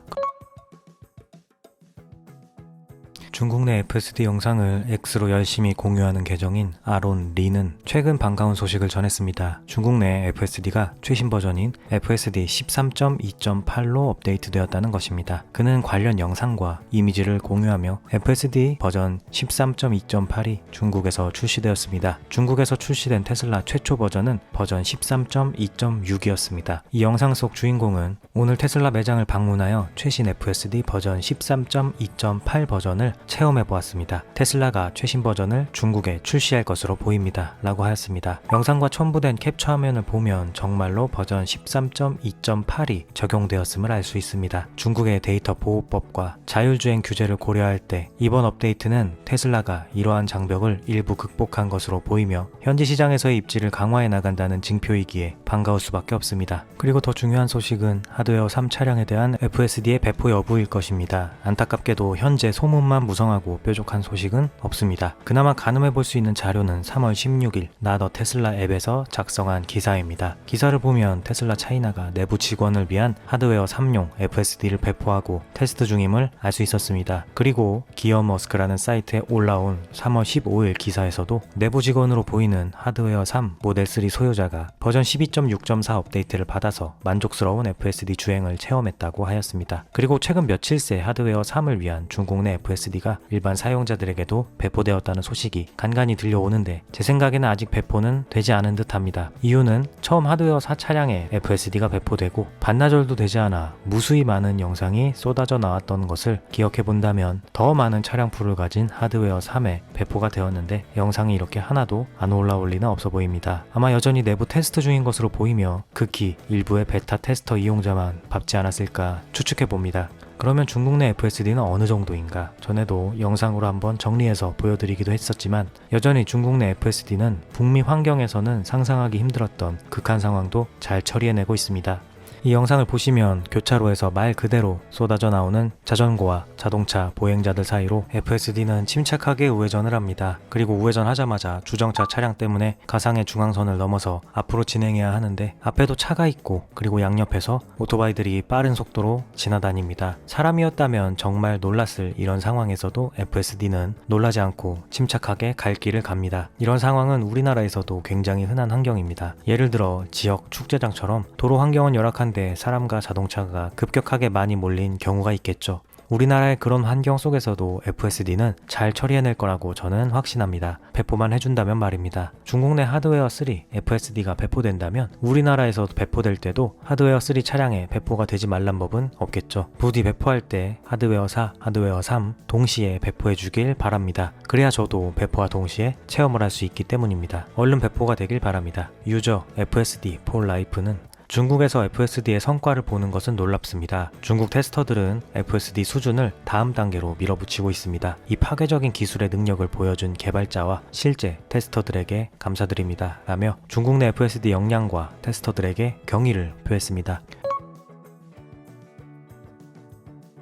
중국 내 FSD 영상을 X로 열심히 공유하는 계정인 아론 리는 최근 반가운 소식을 전했습니다. 중국 내 FSD가 최신 버전인 FSD 13.2.8로 업데이트되었다는 것입니다. 그는 관련 영상과 이미지를 공유하며 FSD 버전 13.2.8이 중국에서 출시되었습니다. 중국에서 출시된 테슬라 최초 버전은 버전 13.2.6이었습니다. 이 영상 속 주인공은 오늘 테슬라 매장을 방문하여 최신 FSD 버전 13.2.8 버전을 체험해보았습니다. 테슬라가 최신 버전을 중국에 출시할 것으로 보입니다. 라고 하였습니다. 영상과 첨부된 캡처 화면을 보면 정말로 버전 13.2.8이 적용되었음을 알 수 있습니다. 중국의 데이터 보호법과 자율주행 규제를 고려할 때 이번 업데이트는 테슬라가 이러한 장벽을 일부 극복한 것으로 보이며 현지 시장에서의 입지를 강화해 나간다는 징표이기에 반가울 수밖에 없습니다. 그리고 더 중요한 소식은 하드웨어 3 차량에 대한 FSD의 배포 여부일 것입니다. 안타깝게도 현재 소문만 무성하고 뾰족한 소식은 없습니다. 그나마 가늠해 볼 수 있는 자료는 3월 16일 나더 테슬라 앱에서 작성한 기사입니다. 기사를 보면 테슬라 차이나가 내부 직원을 위한 하드웨어 3용 FSD를 배포하고 테스트 중임을 알 수 있었습니다. 그리고 기어머스크라는 사이트에 올라온 3월 15일 기사에서도 내부 직원으로 보이는 하드웨어 3 모델 3 소유자가 버전 12.6.4 업데이트를 받아서 만족스러운 FSD 주행을 체험했다고 하였습니다. 그리고 최근 며칠 새 하드웨어 3을 위한 중국 내 FSD가 일반 사용자들에게도 배포되었다는 소식이 간간히 들려오는데 제 생각에는 아직 배포는 되지 않은 듯합니다. 이유는 처음 하드웨어 4 차량에 FSD가 배포되고 반나절도 되지 않아 무수히 많은 영상이 쏟아져 나왔던 것을 기억해 본다면 더 많은 차량풀을 가진 하드웨어 3에 배포가 되었는데 영상이 이렇게 하나도 안 올라올 리는 없어 보입니다. 아마 여전히 내부 테스트 중인 것으로 보이며 극히 일부의 베타 테스터 이용자만 밟지 않았을까 추측해 봅니다. 그러면 중국 내 FSD는 어느 정도인가? 전에도 영상으로 한번 정리해서 보여드리기도 했었지만 여전히 중국 내 FSD는 북미 환경에서는 상상하기 힘들었던 극한 상황도 잘 처리해내고 있습니다. 이 영상을 보시면 교차로에서 말 그대로 쏟아져 나오는 자전거와 자동차 보행자들 사이로 FSD는 침착하게 우회전을 합니다. 그리고 우회전하자마자 주정차 차량 때문에 가상의 중앙선을 넘어서 앞으로 진행해야 하는데 앞에도 차가 있고 그리고 양옆에서 오토바이들이 빠른 속도로 지나다닙니다. 사람이었다면 정말 놀랐을 이런 상황에서도 FSD는 놀라지 않고 침착하게 갈 길을 갑니다. 이런 상황은 우리나라에서도 굉장히 흔한 환경입니다. 예를 들어 지역 축제장처럼 도로 환경은 열악한데 사람과 자동차가 급격하게 많이 몰린 경우가 있겠죠. 우리나라의 그런 환경 속에서도 FSD는 잘 처리해낼 거라고 저는 확신합니다. 배포만 해준다면 말입니다. 중국 내 하드웨어 3 FSD가 배포된다면 우리나라에서 배포될 때도 하드웨어 3 차량에 배포가 되지 말란 법은 없겠죠. 부디 배포할 때 하드웨어 4, 하드웨어 3 동시에 배포해 주길 바랍니다. 그래야 저도 배포와 동시에 체험을 할 수 있기 때문입니다. 얼른 배포가 되길 바랍니다. 유저 FSD for Life는 중국에서 FSD의 성과를 보는 것은 놀랍습니다. 중국 테스터들은 FSD 수준을 다음 단계로 밀어붙이고 있습니다. 이 파괴적인 기술의 능력을 보여준 개발자와 실제 테스터들에게 감사드립니다. 라며 중국 내 FSD 역량과 테스터들에게 경의를 표했습니다.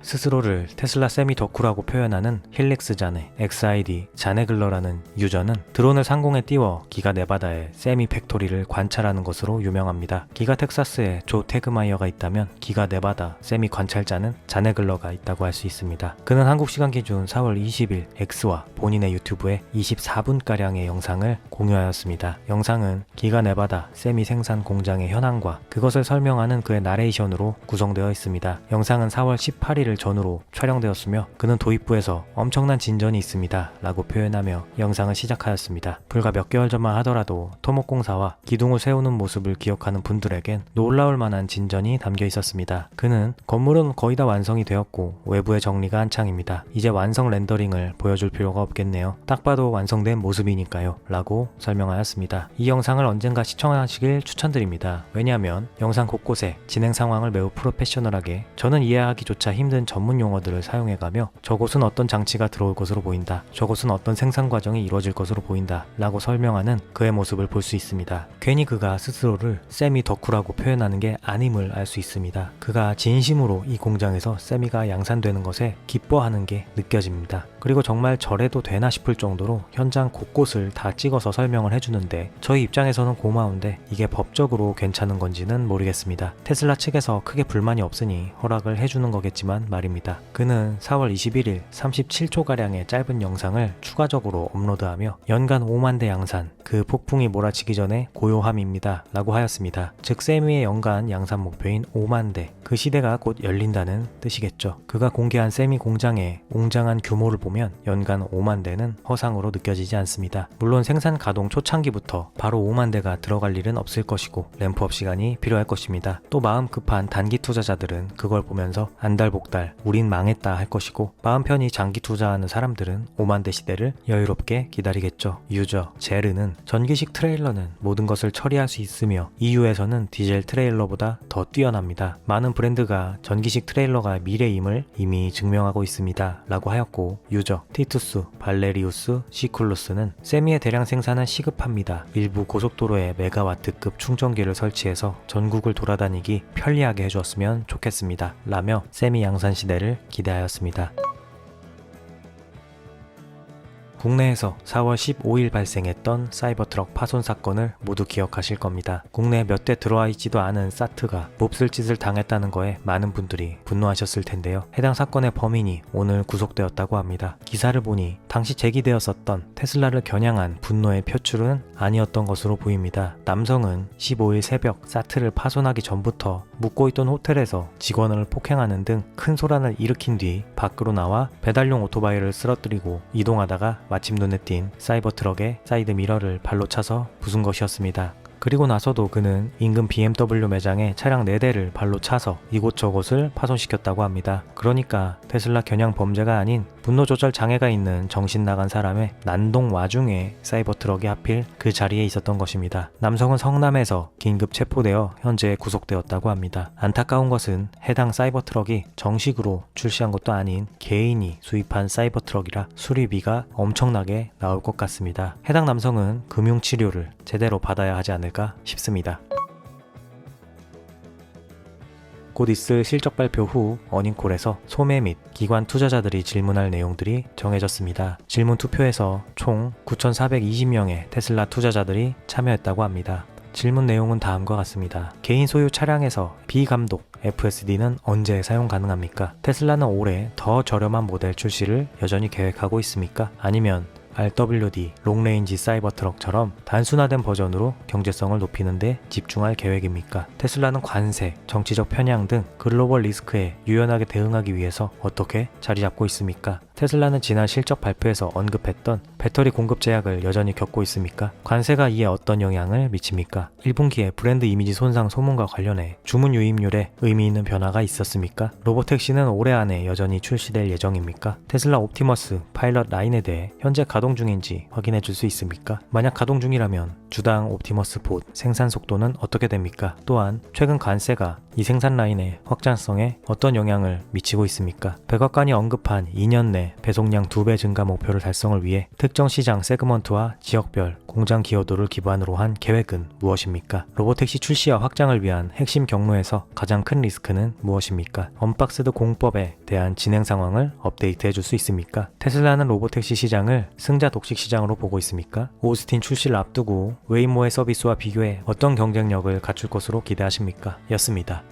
스스로를 테슬라 세미 덕후라고 표현하는 힐릭스 자네 XID 자네글러라는 유저는 드론을 상공에 띄워 기가 네바다의 세미 팩토리를 관찰하는 것으로 유명합니다. 기가 텍사스에 조 태그마이어가 있다면 기가 네바다 세미 관찰자는 자네글러가 있다고 할 수 있습니다. 그는 한국 시간 기준 4월 20일 X와 본인의 유튜브에 24분가량의 영상을 공유하였습니다. 영상은 기가 네바다 세미 생산 공장의 현황과 그것을 설명하는 그의 나레이션으로 구성되어 있습니다. 영상은 4월 18일을 며칠 전으로 촬영되었으며 그는 도입부에서 엄청난 진전이 있습니다 라고 표현하며 영상을 시작하였습니다. 불과 몇 개월 전만 하더라도 토목공사와 기둥을 세우는 모습을 기억하는 분들에겐 놀라울 만한 진전이 담겨 있었습니다. 그는 건물은 거의 다 완성이 되었고 외부의 정리가 한창입니다. 이제 완성 렌더링을 보여줄 필요가 없겠네요. 딱 봐도 완성된 모습이니까요 라고 설명하였습니다. 이 영상을 언젠가 시청하시길 추천드립니다. 왜냐하면 영상 곳곳에 진행 상황을 매우 프로페셔널하게 저는 이해하기조차 힘든 전문 용어들을 사용해가며 저곳은 어떤 장치가 들어올 것으로 보인다, 저곳은 어떤 생산 과정이 이루어질 것으로 보인다 라고 설명하는 그의 모습을 볼 수 있습니다. 괜히 그가 스스로를 세미 덕후라고 표현하는 게 아님을 알 수 있습니다. 그가 진심으로 이 공장에서 세미가 양산되는 것에 기뻐하는 게 느껴집니다. 그리고 정말 저래도 되나 싶을 정도로 현장 곳곳을 다 찍어서 설명을 해주는데 저희 입장에서는 고마운데 이게 법적으로 괜찮은 건지는 모르겠습니다. 테슬라 측에서 크게 불만이 없으니 허락을 해주는 거겠지만 말입니다. 그는 4월 21일 37초가량의 짧은 영상을 추가적으로 업로드하며 연간 5만 대 양산, 그 폭풍이 몰아치기 전에 고요함입니다 라고 하였습니다. 즉 세미의 연간 양산 목표인 5만 대, 그 시대가 곧 열린다는 뜻이겠죠. 그가 공개한 세미 공장의 웅장한 규모를 보면 연간 5만 대는 허상으로 느껴지지 않습니다. 물론 생산 가동 초창기부터 바로 5만 대가 들어갈 일은 없을 것이고 램프업 시간이 필요할 것입니다. 또 마음 급한 단기 투자자들은 그걸 보면서 안달복달 우린 망했다 할 것이고 마음 편히 장기 투자하는 사람들은 5만 대 시대를 여유롭게 기다리겠죠. 유저 제르는 전기식 트레일러는 모든 것을 처리할 수 있으며 EU에서는 디젤 트레일러보다 더 뛰어납니다. 많은 브랜드가 전기식 트레일러가 미래임을 이미 증명하고 있습니다 라고 하였고, 유저 티투스, 발레리우스, 시쿨루스는 세미의 대량 생산은 시급합니다. 일부 고속도로에 메가와트급 충전기를 설치해서 전국을 돌아다니기 편리하게 해주었으면 좋겠습니다 라며 세미 양산 시대를 기대하였습니다. 국내에서 4월 15일 발생했던 사이버트럭 파손 사건을 모두 기억하실 겁니다. 국내에 몇 대 들어와 있지도 않은 사트가 몹쓸 짓을 당했다는 거에 많은 분들이 분노하셨을 텐데요. 해당 사건의 범인이 오늘 구속되었다고 합니다. 기사를 보니 당시 제기되었었던 테슬라를 겨냥한 분노의 표출은 아니었던 것으로 보입니다. 남성은 15일 새벽 사트를 파손하기 전부터 묵고 있던 호텔에서 직원을 폭행하는 등 큰 소란을 일으킨 뒤 밖으로 나와 배달용 오토바이를 쓰러뜨리고 이동하다가 마침 눈에 띈 사이버트럭의 사이드 미러를 발로 차서 부순 것이었습니다. 그리고 나서도 그는 인근 BMW 매장에 차량 4대를 발로 차서 이곳저곳을 파손시켰다고 합니다. 그러니까 테슬라 겨냥 범죄가 아닌 분노 조절 장애가 있는 정신 나간 사람의 난동 와중에 사이버트럭이 하필 그 자리에 있었던 것입니다. 남성은 성남에서 긴급 체포되어 현재 구속되었다고 합니다. 안타까운 것은 해당 사이버트럭이 정식으로 출시한 것도 아닌 개인이 수입한 사이버트럭이라 수리비가 엄청나게 나올 것 같습니다. 해당 남성은 금융치료를 제대로 받아야 하지 않을까 싶습니다. 곧 있을 실적 발표 후 어닝콜에서 소매 및 기관 투자자들이 질문할 내용들이 정해졌습니다. 질문 투표에서 총 9,420명의 테슬라 투자자들이 참여했다고 합니다. 질문 내용은 다음과 같습니다. 개인 소유 차량에서 비감독 FSD는 언제 사용 가능합니까? 테슬라는 올해 더 저렴한 모델 출시를 여전히 계획하고 있습니까? 아니면 RWD 롱레인지 사이버트럭처럼 단순화된 버전으로 경제성을 높이는 데 집중할 계획입니까? 테슬라는 관세, 정치적 편향 등 글로벌 리스크에 유연하게 대응하기 위해서 어떻게 자리 잡고 있습니까? 테슬라는 지난 실적 발표에서 언급했던 배터리 공급 제약을 여전히 겪고 있습니까? 관세가 이에 어떤 영향을 미칩니까? 1분기에 브랜드 이미지 손상 소문과 관련해 주문 유입률에 의미 있는 변화가 있었습니까? 로보택시는 올해 안에 여전히 출시될 예정입니까? 테슬라 옵티머스 파일럿 라인에 대해 현재 가동 중인지 확인해 줄 수 있습니까? 만약 가동 중이라면 주당 옵티머스 봇 생산 속도는 어떻게 됩니까? 또한 최근 관세가 이 생산 라인의 확장성에 어떤 영향을 미치고 있습니까? 백악관이 언급한 2년 내 배송량 2배 증가 목표를 달성을 위해 특정 시장 세그먼트와 지역별 공장 기여도를 기반으로 한 계획은 무엇입니까? 로보택시 출시와 확장을 위한 핵심 경로에서 가장 큰 리스크는 무엇입니까? 언박스드 공법에 대한 진행 상황을 업데이트해 줄 수 있습니까? 테슬라는 로보택시 시장을 승자 독식 시장으로 보고 있습니까? 오스틴 출시를 앞두고 웨이모의 서비스와 비교해 어떤 경쟁력을 갖출 것으로 기대하십니까? 였습니다.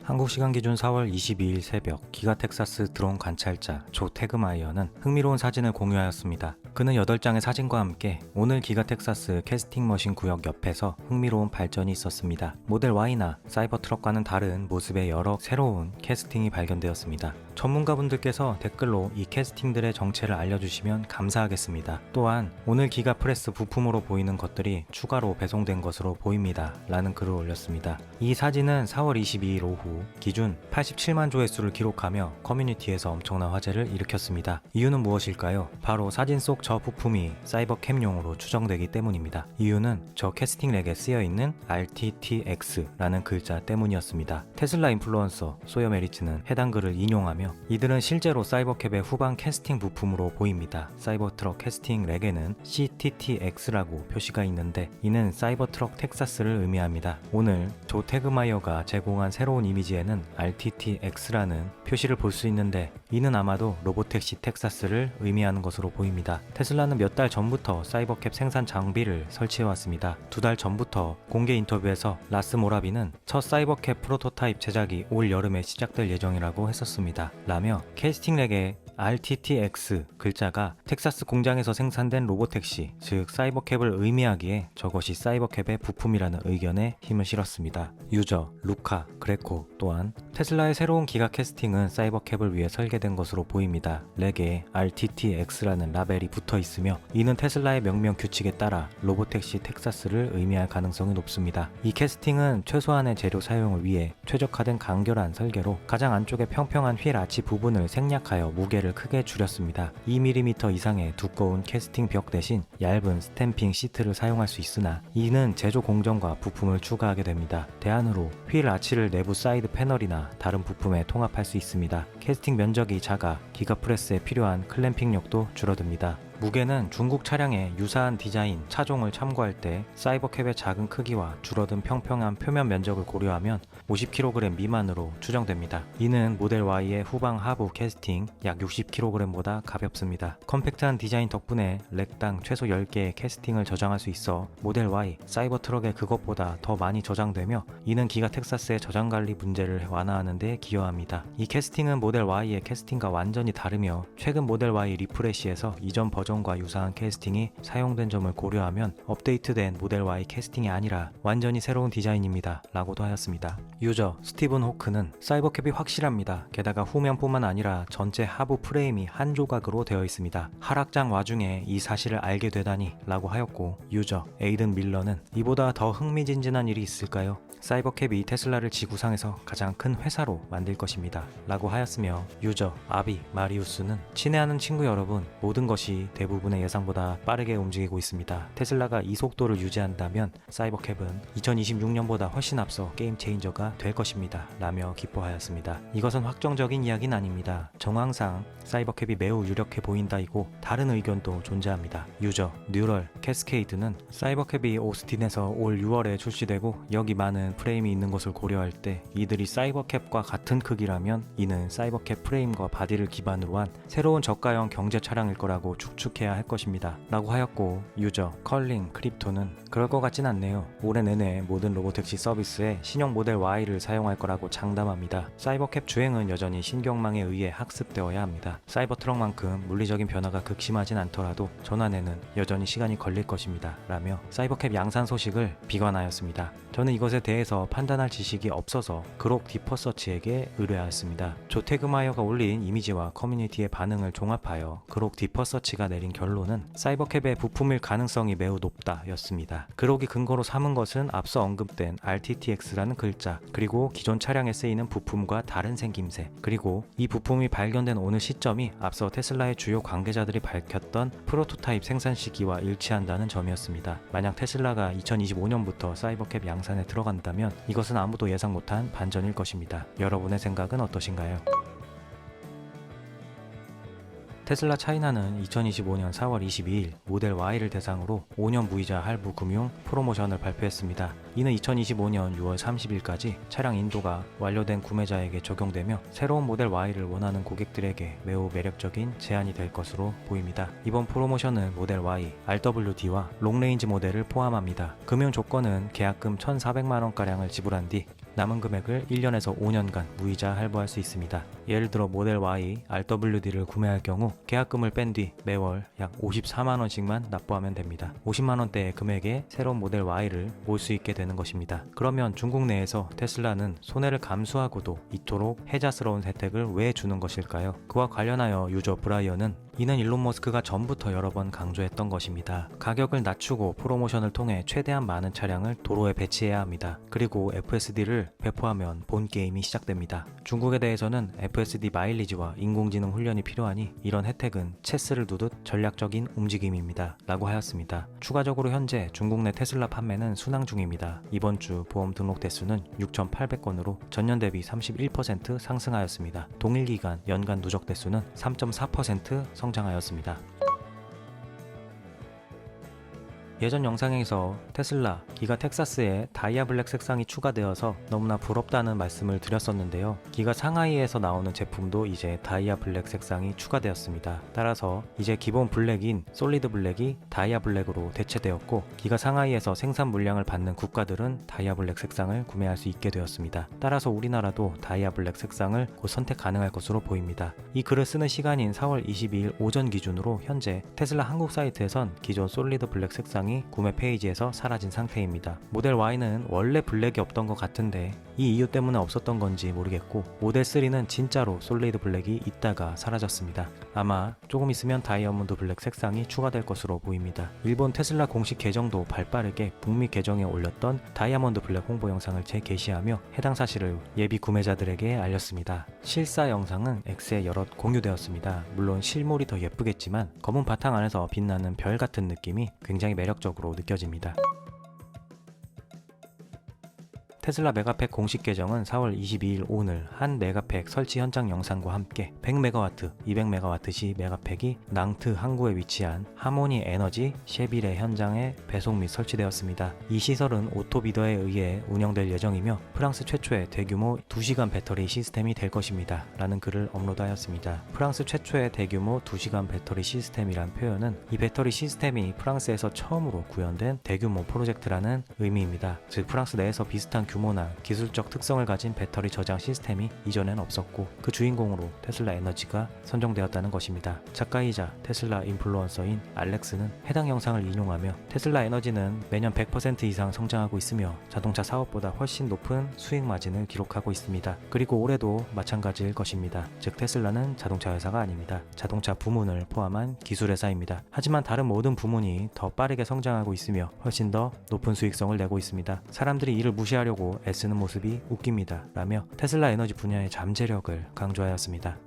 한국 시간 기준 4월 22일 새벽 기가 텍사스 드론 관찰자 조 태그마이어는 흥미로운 사진을 공유하였습니다. 그는 8장의 사진과 함께 오늘 기가 텍사스 캐스팅 머신 구역 옆에서 흥미로운 발전이 있었습니다. 모델 Y나 사이버 트럭과는 다른 모습의 여러 새로운 캐스팅이 발견되었습니다. 전문가분들께서 댓글로 이 캐스팅들의 정체를 알려주시면 감사하겠습니다. 또한 오늘 기가 프레스 부품으로 보이는 것들이 추가로 배송된 것으로 보입니다. 라는 글을 올렸습니다. 이 사진은 4월 22일 오후 기준 87만 조회수를 기록하며 커뮤니티에서 엄청난 화제를 일으켰습니다. 이유는 무엇일까요? 바로 사진 속 저 부품이 사이버캠용으로 추정되기 때문입니다. 이유는 저 캐스팅 렉에 쓰여있는 RTTX라는 글자 때문이었습니다. 테슬라 인플루언서 소여 메리츠는 해당 글을 인용하며 이들은 실제로 사이버캡의 후방 캐스팅 부품으로 보입니다. 사이버트럭 캐스팅 렉에는 CTTX라고 표시가 있는데 이는 사이버트럭 텍사스를 의미합니다. 오늘 조 태그마이어가 제공한 새로운 이미지에는 RTTX라는 표시를 볼 수 있는데 이는 아마도 로보택시 텍사스를 의미하는 것으로 보입니다. 테슬라는 몇 달 전부터 사이버캡 생산 장비를 설치해왔습니다. 2달 전부터 공개 인터뷰에서 라스 모라비는 첫 사이버캡 프로토타입 제작이 올 여름에 시작될 예정이라고 했었습니다. 라며 캐스팅 렉에 RTTX 글자가 텍사스 공장에서 생산된 로보택시, 즉 사이버캡을 의미하기에 저것이 사이버캡의 부품이라는 의견에 힘을 실었습니다. 유저 루카 그레코 또한 테슬라의 새로운 기가 캐스팅은 사이버캡을 위해 설계된 것으로 보입니다. 렉에 RTTX라는 라벨이 붙어 있으며 이는 테슬라의 명명 규칙에 따라 로보택시 텍사스를 의미할 가능성이 높습니다. 이 캐스팅은 최소한의 재료 사용을 위해 최적화된 간결한 설계로 가장 안쪽의 평평한 휠 아치 부분을 생략하여 무게를 크게 줄였습니다. 2mm 이상의 두꺼운 캐스팅 벽 대신 얇은 스탬핑 시트를 사용할 수 있으나 이는 제조 공정과 부품을 추가하게 됩니다. 대안으로 휠 아치를 내부 사이드 패널이나 다른 부품에 통합할 수 있습니다. 캐스팅 면적이 작아 기가프레스에 필요한 클램핑력도 줄어듭니다. 무게는 중국 차량의 유사한 디자인 차종을 참고할 때 사이버캡의 작은 크기와 줄어든 평평한 표면 면적을 고려하면 50kg 미만으로 추정됩니다. 이는 모델 Y의 후방 하부 캐스팅 약 60kg보다 가볍습니다. 컴팩트한 디자인 덕분에 렉당 최소 10개의 캐스팅을 저장할 수 있어 모델 Y 사이버 트럭에 그것보다 더 많이 저장되며 이는 기가 텍사스의 저장 관리 문제를 완화하는 데 기여합니다. 이 캐스팅은 모델 Y의 캐스팅과 완전히 다르며 최근 모델 Y 리프레시에서 이전 버전과 유사한 캐스팅이 사용된 점을 고려하면 업데이트된 모델 Y 캐스팅이 아니라 완전히 새로운 디자인입니다. 라고도 하였습니다. 유저 스티븐 호크는 사이버캡이 확실합니다. 게다가 후면뿐만 아니라 전체 하부 프레임이 한 조각으로 되어 있습니다. 하락장 와중에 이 사실을 알게 되다니 라고 하였고 유저 에이든 밀러는 이보다 더 흥미진진한 일이 있을까요? 사이버캡이 테슬라를 지구상에서 가장 큰 회사로 만들 것입니다. 라고 하였으며 유저 아비 마리우스는 친애하는 친구 여러분, 모든 것이 대부분의 예상보다 빠르게 움직이고 있습니다. 테슬라가 이 속도를 유지한다면 사이버캡은 2026년보다 훨씬 앞서 게임 체인저가 될 것입니다. 라며 기뻐하였습니다. 이것은 확정적인 이야기는 아닙니다. 정황상 사이버캡이 매우 유력해 보인다이고 다른 의견도 존재합니다. 유저 뉴럴 캐스케이드는 사이버캡이 오스틴에서 올 6월에 출시되고 여기 많은 프레임이 있는 것을 고려할 때 이들이 사이버캡과 같은 크기라면 이는 사이버캡 프레임과 바디를 기반으로 한 새로운 저가형 경제 차량일 거라고 추측해야 할 것입니다. 라고 하였고 유저 컬링 크립토는 그럴 것 같진 않네요. 올해 내내 모든 로보택시 서비스에 신형 모델 Y를 사용할 거라고 장담합니다. 사이버캡 주행은 여전히 신경망에 의해 학습되어야 합니다. 사이버 트럭만큼 물리적인 변화가 극심하진 않더라도 전환에는 여전히 시간이 걸릴 것입니다. 라며 사이버캡 양산 소식을 비관하였습니다. 저는 이것에 대해서 판단할 지식이 없어서 그록 디퍼서치에게 의뢰하였습니다. 조 태그마이어가 올린 이미지와 커뮤니티의 반응을 종합하여 그록 디퍼서치가 내린 결론은 사이버캡의 부품일 가능성이 매우 높다 였습니다. 그록이 근거로 삼은 것은 앞서 언급된 RTTX라는 글자, 그리고 기존 차량에 쓰이는 부품과 다른 생김새, 그리고 이 부품이 발견된 오늘 시점이 앞서 테슬라의 주요 관계자들이 밝혔던 프로토타입 생산 시기와 일치한다는 점이었습니다. 만약 테슬라가 2025년부터 사이버캡 양산에 들어간다면 이것은 아무도 예상 못한 반전일 것입니다. 여러분의 생각은 어떠신가요? 테슬라 차이나는 2025년 4월 22일 모델 Y를 대상으로 5년 무이자 할부 금융 프로모션을 발표했습니다. 이는 2025년 6월 30일까지 차량 인도가 완료된 구매자에게 적용되며 새로운 모델 Y를 원하는 고객들에게 매우 매력적인 제안이 될 것으로 보입니다. 이번 프로모션은 모델 Y, RWD와 롱레인지 모델을 포함합니다. 금융 조건은 계약금 1,400만원가량을 지불한 뒤 남은 금액을 1년에서 5년간 무이자 할부할 수 있습니다. 예를 들어 모델 Y RWD를 구매할 경우 계약금을 뺀 뒤 매월 약 54만원씩만 납부하면 됩니다. 50만원대의 금액에 새로운 모델 Y를 몰 수 있게 되는 것입니다. 그러면 중국 내에서 테슬라는 손해를 감수하고도 이토록 혜자스러운 혜택을 왜 주는 것일까요? 그와 관련하여 유저 브라이언은 이는 일론 머스크가 전부터 여러 번 강조했던 것입니다. 가격을 낮추고 프로모션을 통해 최대한 많은 차량을 도로에 배치해야 합니다. 그리고 FSD를 배포하면 본 게임이 시작됩니다. 중국에 대해서는 FSD 마일리지와 인공지능 훈련이 필요하니 이런 혜택은 체스를 두듯 전략적인 움직임입니다. 라고 하였습니다. 추가적으로 현재 중국 내 테슬라 판매는 순항 중입니다. 이번 주 보험 등록 대수는 6,800건으로 전년 대비 31% 상승하였습니다. 동일 기간 연간 누적 대수는 3.4% 성장하였습니다. 예전 영상에서 테슬라 기가 텍사스에 다이아 블랙 색상이 추가되어서 너무나 부럽다는 말씀을 드렸었는데요. 기가 상하이에서 나오는 제품도 이제 다이아 블랙 색상이 추가되었습니다. 따라서 이제 기본 블랙인 솔리드 블랙이 다이아 블랙으로 대체되었고 기가 상하이에서 생산 물량을 받는 국가들은 다이아 블랙 색상을 구매할 수 있게 되었습니다. 따라서 우리나라도 다이아 블랙 색상을 곧 선택 가능할 것으로 보입니다. 이 글을 쓰는 시간인 4월 22일 오전 기준으로 현재 테슬라 한국 사이트에선 기존 솔리드 블랙 색상이 구매 페이지에서 사라진 상태입니다. 모델 Y는 원래 블랙이 없던 것 같은데 이 이유 때문에 없었던 건지 모르겠고 모델 3는 진짜로 솔리드 블랙이 있다가 사라졌습니다. 아마 조금 있으면 다이아몬드 블랙 색상이 추가될 것으로 보입니다. 일본 테슬라 공식 계정도 발빠르게 북미 계정에 올렸던 다이아몬드 블랙 홍보 영상을 재게시하며 해당 사실을 예비 구매자들에게 알렸습니다. 실사 영상은 X에 여럿 공유되었습니다. 물론 실물이 더 예쁘겠지만 검은 바탕 안에서 빛나는 별 같은 느낌이 굉장히 매력적으로 느껴집니다. 테슬라 메가팩 공식 계정은 4월 22일 오늘 한 메가팩 설치 현장 영상과 함께 100MW, 200MW 시 메가팩이 낭트 항구에 위치한 하모니 에너지 셰빌의 현장에 배송 및 설치되었습니다. 이 시설은 오토비더에 의해 운영될 예정이며 프랑스 최초의 대규모 2시간 배터리 시스템이 될 것입니다. 라는 글을 업로드하였습니다. 프랑스 최초의 대규모 2시간 배터리 시스템이란 표현은 이 배터리 시스템이 프랑스에서 처음으로 구현된 대규모 프로젝트라는 의미입니다. 즉 프랑스 내에서 비슷한 규모나 기술적 특성을 가진 배터리 저장 시스템이 이전엔 없었고 그 주인공으로 테슬라 에너지가 선정되었다는 것입니다. 작가이자 테슬라 인플루언서인 알렉스는 해당 영상을 인용하며 테슬라 에너지는 매년 100% 이상 성장하고 있으며 자동차 사업보다 훨씬 높은 수익 마진을 기록하고 있습니다. 그리고 올해도 마찬가지일 것입니다. 즉 테슬라는 자동차 회사가 아닙니다. 자동차 부문을 포함한 기술 회사입니다. 하지만 다른 모든 부문이 더 빠르게 성장하고 있으며 훨씬 더 높은 수익성을 내고 있습니다. 사람들이 이를 무시하려고 애쓰는 모습이 웃깁니다. 라며 테슬라 에너지 분야의 잠재력을 강조하였습니다.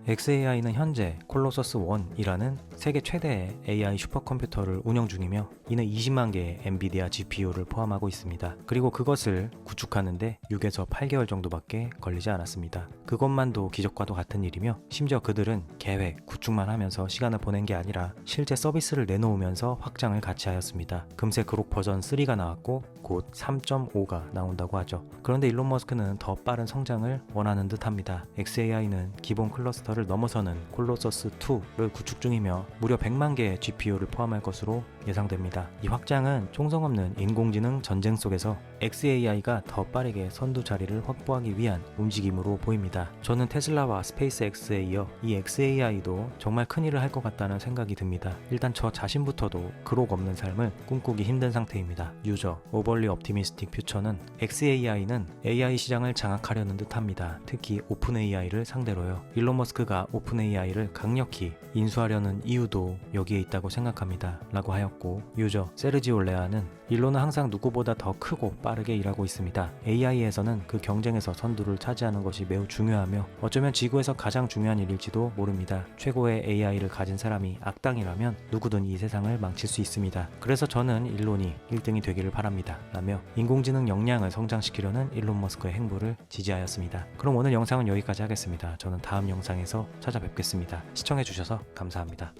xAI는 현재 콜로서스 1이라는 세계 최대의 AI 슈퍼컴퓨터를 운영 중이며 이는 20만 개의 엔비디아 GPU를 포함하고 있습니다. 그리고 그것을 구축하는데 6에서 8개월 정도밖에 걸리지 않았습니다. 그것만도 기적과도 같은 일이며 심지어 그들은 계획, 구축만 하면서 시간을 보낸 게 아니라 실제 서비스를 내놓으면서 확장을 같이 하였습니다. 금세 그록 버전 3가 나왔고 곧 3.5가 나온다고 하죠. 그런데 일론 머스크는 더 빠른 성장을 원하는 듯합니다. xAI는 기본 클러스터를 넘어서는 콜로서스 2를 구축 중이며 무려 100만 개의 GPU를 포함할 것으로 예상됩니다. 이 확장은 총성 없는 인공지능 전쟁 속에서 xAI가 더 빠르게 선두 자리를 확보하기 위한 움직임으로 보입니다. 저는 테슬라와 스페이스X에 이어 이 xAI도 정말 큰일을 할 것 같다는 생각이 듭니다. 일단 저 자신부터도 그록 없는 삶을 꿈꾸기 힘든 상태입니다. 유저 오버리 옵티미스틱 퓨처는 xAI는 AI 시장을 장악하려는 듯합니다. 특히 오픈AI를 상대로요. 일론 머스크가 오픈AI를 강력히 인수하려는 이유도 여기에 있다고 생각합니다. 라고 하였고 유저 세르지오 레아는 일론은 항상 누구보다 더 크고 빠르게 일하고 있습니다. AI에서는 그 경쟁에서 선두를 차지하는 것이 매우 중요하며 어쩌면 지구에서 가장 중요한 일일지도 모릅니다. 최고의 AI를 가진 사람이 악당이라면 누구든 이 세상을 망칠 수 있습니다. 그래서 저는 일론이 1등이 되기를 바랍니다. 라며 인공지능 역량을 성장시키려는 일론 머스크의 행보를 지지하였습니다. 그럼 오늘 영상은 여기까지 하겠습니다. 저는 다음 영상에서 찾아뵙겠습니다. 시청해주셔서 감사합니다.